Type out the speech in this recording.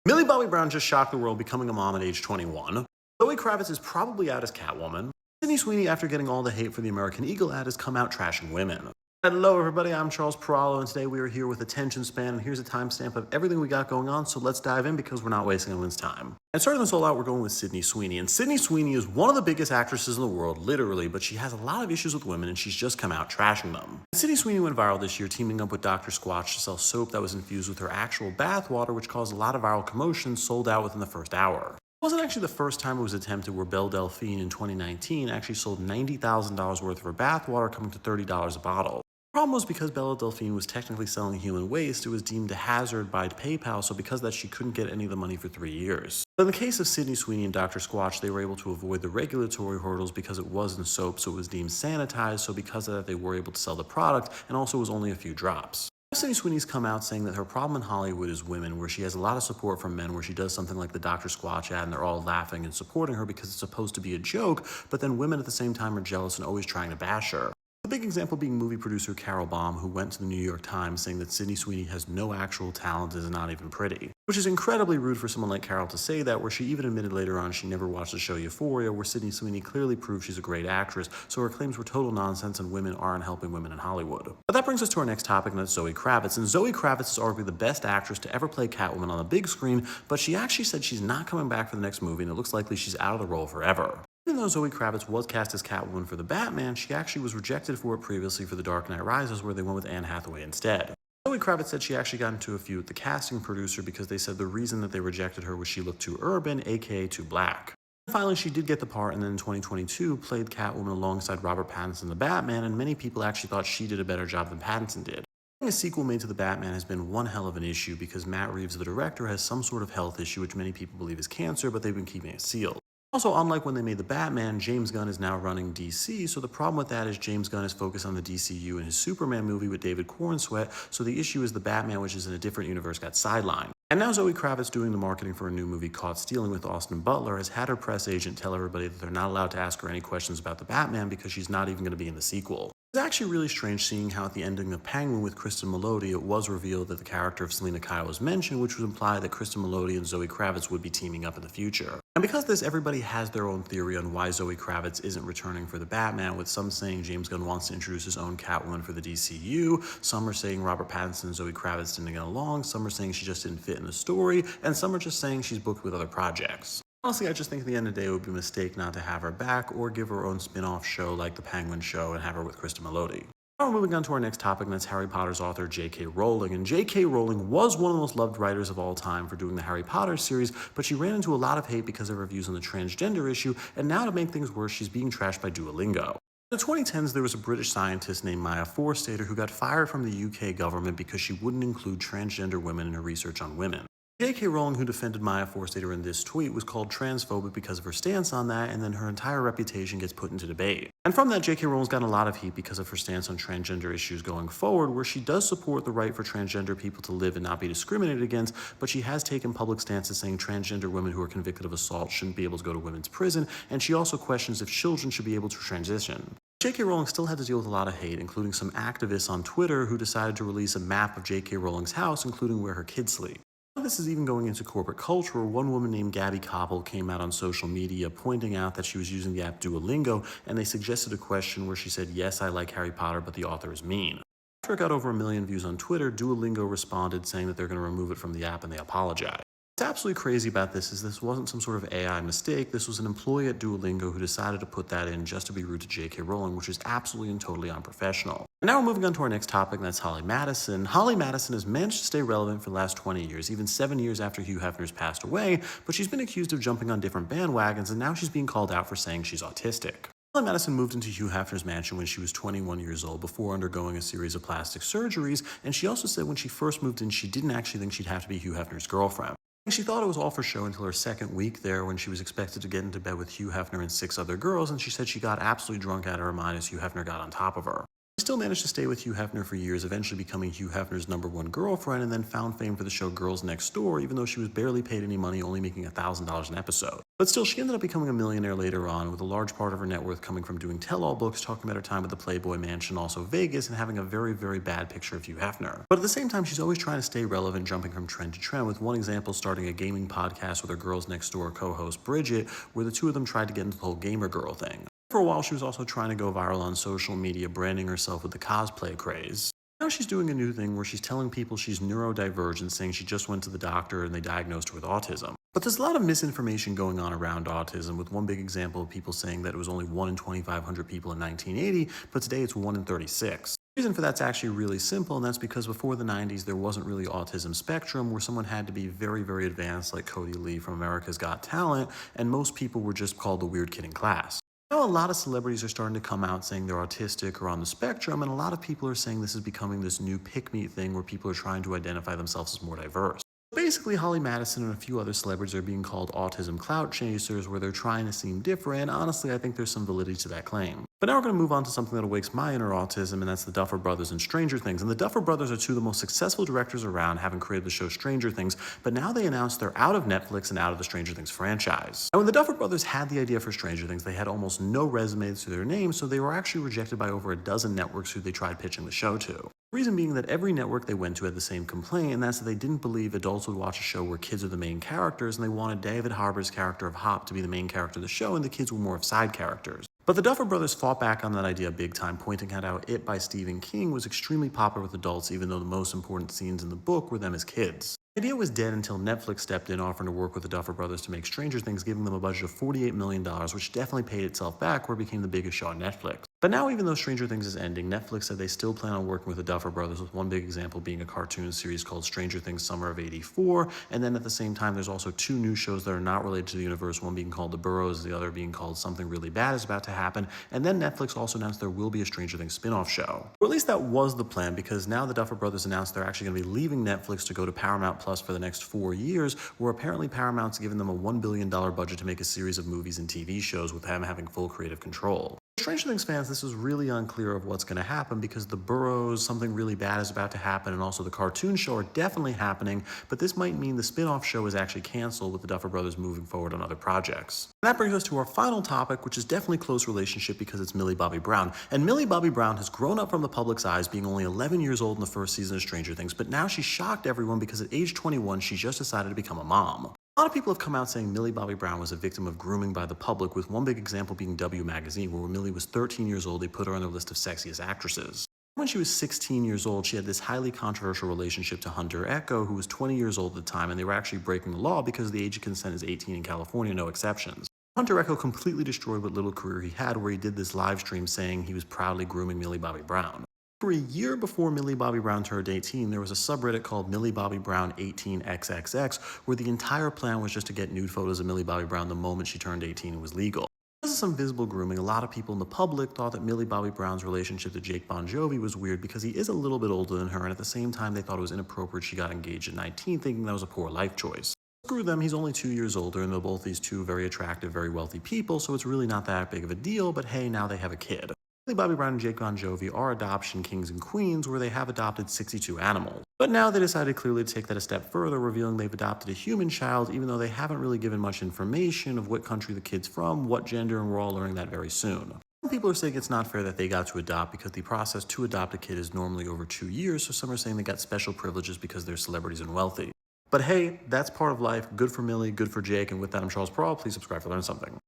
Millie Bobby Brown just shocked the world becoming a mom at age 21. Zoe Kravitz is probably out as Catwoman. Sweeney, after getting all the hate for the American Eagle ad, has come out trashing women. Hello everybody, I'm Charles Perallo, and today we are here with Attention Span, and here's a timestamp of everything we got going on, so let's dive in because we're not wasting anyone's time. And starting this all out, we're going with Sweeney. And Sweeney is one of the biggest actresses in the world, literally, but she has a lot of issues with women, and she's just come out trashing them. Sweeney went viral this year, teaming up with Dr. Squatch to sell soap that was infused with her actual bath water, which caused a lot of viral commotion, sold out within the first hour. It wasn't actually the first time it was attempted, where Belle Delphine in 2019 actually sold $90,000 worth of her bath water, coming to $30 a bottle. The problem was because Belle Delphine was technically selling human waste, it was deemed a hazard by PayPal, so because of that she couldn't get any of the money for 3 years. But in the case of Sweeney and Dr. Squatch, they were able to avoid the regulatory hurdles because it wasn't soap, so it was deemed sanitized, so because of that they were able to sell the product, and also it was only a few drops. Sweeney's come out saying that her problem in Hollywood is women, where she has a lot of support from men, where she does something like the Dr. Squatch ad and they're all laughing and supporting her because it's supposed to be a joke, but then women at the same time are jealous and always trying to bash her. A big example being movie producer Carol Baum, who went to the New York Times saying that Sweeney has no actual talent and is not even pretty. Which is incredibly rude for someone like Carol to say that, where she even admitted later on she never watched the show Euphoria, where Sweeney clearly proved she's a great actress, so her claims were total nonsense and women aren't helping women in Hollywood. But that brings us to our next topic, and that's Zoe Kravitz. And Zoe Kravitz is arguably the best actress to ever play Catwoman on the big screen, but she actually said she's not coming back for the next movie, and it looks likely she's out of the role forever. Even though Zoe Kravitz was cast as Catwoman for the Batman, she actually was rejected for it previously for The Dark Knight Rises, where they went with Anne Hathaway instead. Zoe Kravitz said she actually got into a feud with the casting producer because they said the reason that they rejected her was she looked too urban, aka too black. Finally, she did get the part, and then in 2022 played Catwoman alongside Robert Pattinson the Batman, and many people actually thought she did a better job than Pattinson did. A sequel made to the Batman has been one hell of an issue because Matt Reeves, the director, has some sort of health issue which many people believe is cancer, but they've been keeping it sealed. Also, unlike when they made the Batman, James Gunn is now running DC, so the problem with that is James Gunn is focused on the DCU in his Superman movie with David Cornsweet, so the issue is the Batman, which is in a different universe, got sidelined. And now Zoe Kravitz, doing the marketing for a new movie Caught Stealing with Austin Butler, has had her press agent tell everybody that they're not allowed to ask her any questions about the Batman because she's not even going to be in the sequel. It's actually really strange seeing how at the ending of Penguin with Kristen Milotti, it was revealed that the character of Selena Kyle was mentioned, which would imply that Kristen Milotti and Zoe Kravitz would be teaming up in the future. And because of this, everybody has their own theory on why Zoe Kravitz isn't returning for the Batman, with some saying James Gunn wants to introduce his own Catwoman for the DCU, some are saying Robert Pattinson and Zoe Kravitz didn't get along, some are saying she just didn't fit in the story, and some are just saying she's booked with other projects. Honestly, I just think at the end of the day it would be a mistake not to have her back or give her own spin-off show like the Penguin show and have her with Kristen Milotti. Now we're moving on to our next topic, and that's Harry Potter's author J.K. Rowling. And J.K. Rowling was one of the most loved writers of all time for doing the Harry Potter series, but she ran into a lot of hate because of her views on the transgender issue, and now to make things worse, she's being trashed by Duolingo. In the 2010s, there was a British scientist named Maya Forstater who got fired from the UK government because she wouldn't include transgender women in her research on women. J.K. Rowling, who defended Maya Forstater in this tweet, was called transphobic because of her stance on that, and then her entire reputation gets put into debate. And from that, J.K. Rowling's gotten a lot of heat because of her stance on transgender issues going forward, where she does support the right for transgender people to live and not be discriminated against, but she has taken public stances saying transgender women who are convicted of assault shouldn't be able to go to women's prison, and she also questions if children should be able to transition. J.K. Rowling still had to deal with a lot of hate, including some activists on Twitter who decided to release a map of J.K. Rowling's house, including where her kids sleep. This is even going into corporate culture, where one woman named Gabby Koppel came out on social media pointing out that she was using the app Duolingo, and they suggested a question where she said, "Yes, I like Harry Potter, but the author is mean." After it got over 1 million views on Twitter, Duolingo responded saying that they're going to remove it from the app, and they apologize. What's absolutely crazy about this is this wasn't some sort of AI mistake. This was an employee at Duolingo who decided to put that in just to be rude to J.K. Rowling, which is absolutely and totally unprofessional. And now we're moving on to our next topic, and that's Holly Madison. Holly Madison has managed to stay relevant for the last 20 years, even 7 years after Hugh Hefner's passed away, but she's been accused of jumping on different bandwagons, and now she's being called out for saying she's autistic. Holly Madison moved into Hugh Hefner's mansion when she was 21 years old before undergoing a series of plastic surgeries, and she also said when she first moved in, she didn't actually think she'd have to be Hugh Hefner's girlfriend. She thought it was all for show until her second week there, when she was expected to get into bed with Hugh Hefner and 6 other girls, and she said she got absolutely drunk out of her mind as Hugh Hefner got on top of her. She still managed to stay with Hugh Hefner for years, eventually becoming Hugh Hefner's #1 girlfriend, and then found fame for the show Girls Next Door, even though she was barely paid any money, only making $1,000 an episode. But still, she ended up becoming a millionaire later on, with a large part of her net worth coming from doing tell-all books, talking about her time at the Playboy Mansion, also Vegas, and having a very, very bad picture of Hugh Hefner. But at the same time, she's always trying to stay relevant, jumping from trend to trend, with one example starting a gaming podcast with her Girls Next Door co-host Bridget, where the two of them tried to get into the whole gamer girl thing. For a while, she was also trying to go viral on social media, branding herself with the cosplay craze. Now she's doing a new thing where she's telling people she's neurodivergent, saying she just went to the doctor and they diagnosed her with autism. But there's a lot of misinformation going on around autism, with one big example of people saying that it was only 1 in 2,500 people in 1980, but today it's 1 in 36. The reason for that's actually really simple, and that's because before the 90s, there wasn't really autism spectrum, where someone had to be very, very advanced, like Cody Lee from America's Got Talent, and most people were just called the weird kid in class. Now, a lot of celebrities are starting to come out saying they're autistic or on the spectrum, and a lot of people are saying this is becoming this new pick-me thing where people are trying to identify themselves as more diverse. Basically, Holly Madison and a few other celebrities are being called autism clout chasers, where they're trying to seem different, and honestly, I think there's some validity to that claim. But now we're going to move on to something that awakes my inner autism, and that's the Duffer brothers and Stranger Things. And the Duffer brothers are two of the most successful directors around, having created the show Stranger Things, but now they announced they're out of Netflix and out of the Stranger Things franchise. And when the Duffer brothers had the idea for Stranger Things, they had almost no resumes to their name, so they were actually rejected by over a dozen networks who they tried pitching the show to. The reason being that every network they went to had the same complaint, and that's that they didn't believe adults would watch a show where kids are the main characters, and they wanted David Harbour's character of Hop to be the main character of the show, and the kids were more of side characters. But the Duffer brothers fought back on that idea big time, pointing out how It by Stephen King was extremely popular with adults, even though the most important scenes in the book were them as kids. The idea was dead until Netflix stepped in, offering to work with the Duffer brothers to make Stranger Things, giving them a budget of $48 million, which definitely paid itself back, where it became the biggest show on Netflix. But now, even though Stranger Things is ending, Netflix said they still plan on working with the Duffer brothers, with one big example being a cartoon series called Stranger Things Summer of '84, and then at the same time, there's also two new shows that are not related to the universe, one being called The Burrows, the other being called Something Really Bad Is About to Happen, and then Netflix also announced there will be a Stranger Things spin-off show. Or at least that was the plan, because now the Duffer brothers announced they're actually going to be leaving Netflix to go to Paramount Plus for the next 4 years, where apparently Paramount's given them a $1 billion budget to make a series of movies and TV shows, with them having full creative control. Stranger Things fans, this is really unclear of what's going to happen, because The Burrows, Something Really Bad Is About to Happen, and also the cartoon show are definitely happening, but this might mean the spin-off show is actually canceled, with the Duffer brothers moving forward on other projects. And that brings us to our final topic, which is definitely close relationship, because it's Millie Bobby Brown. And Millie Bobby Brown has grown up from the public's eyes, being only 11 years old in the first season of Stranger Things, but now she shocked everyone because at age 21, she just decided to become a mom. A lot of people have come out saying Millie Bobby Brown was a victim of grooming by the public, with one big example being W Magazine, where when Millie was 13 years old, they put her on their list of sexiest actresses. When she was 16 years old, she had this highly controversial relationship to Hunter Echo, who was 20 years old at the time, and they were actually breaking the law because the age of consent is 18 in California, no exceptions. Hunter Echo completely destroyed what little career he had, where he did this live stream saying he was proudly grooming Millie Bobby Brown. For a year before Millie Bobby Brown turned 18, there was a subreddit called Millie Bobby Brown 18XXX, where the entire plan was just to get nude photos of Millie Bobby Brown the moment she turned 18 and was legal. Because of some visible grooming, a lot of people in the public thought that Millie Bobby Brown's relationship to Jake Bon Jovi was weird, because he is a little bit older than her, and at the same time they thought it was inappropriate she got engaged at 19, thinking that was a poor life choice. Screw them, he's only 2 years older, and they're both these two very attractive, very wealthy people, so it's really not that big of a deal, but hey, now they have a kid. Millie Bobby Brown and Jake Bon Jovi are adoption kings and queens, where they have adopted 62 animals. But now they decided clearly to take that a step further, revealing they've adopted a human child, even though they haven't really given much information of what country the kid's from, what gender, and we're all learning that very soon. Some people are saying it's not fair that they got to adopt, because the process to adopt a kid is normally over 2 years, so some are saying they got special privileges because they're celebrities and wealthy. But hey, that's part of life. Good for Millie, good for Jake, and with that, I'm Charles Prowl. Please subscribe to learn something.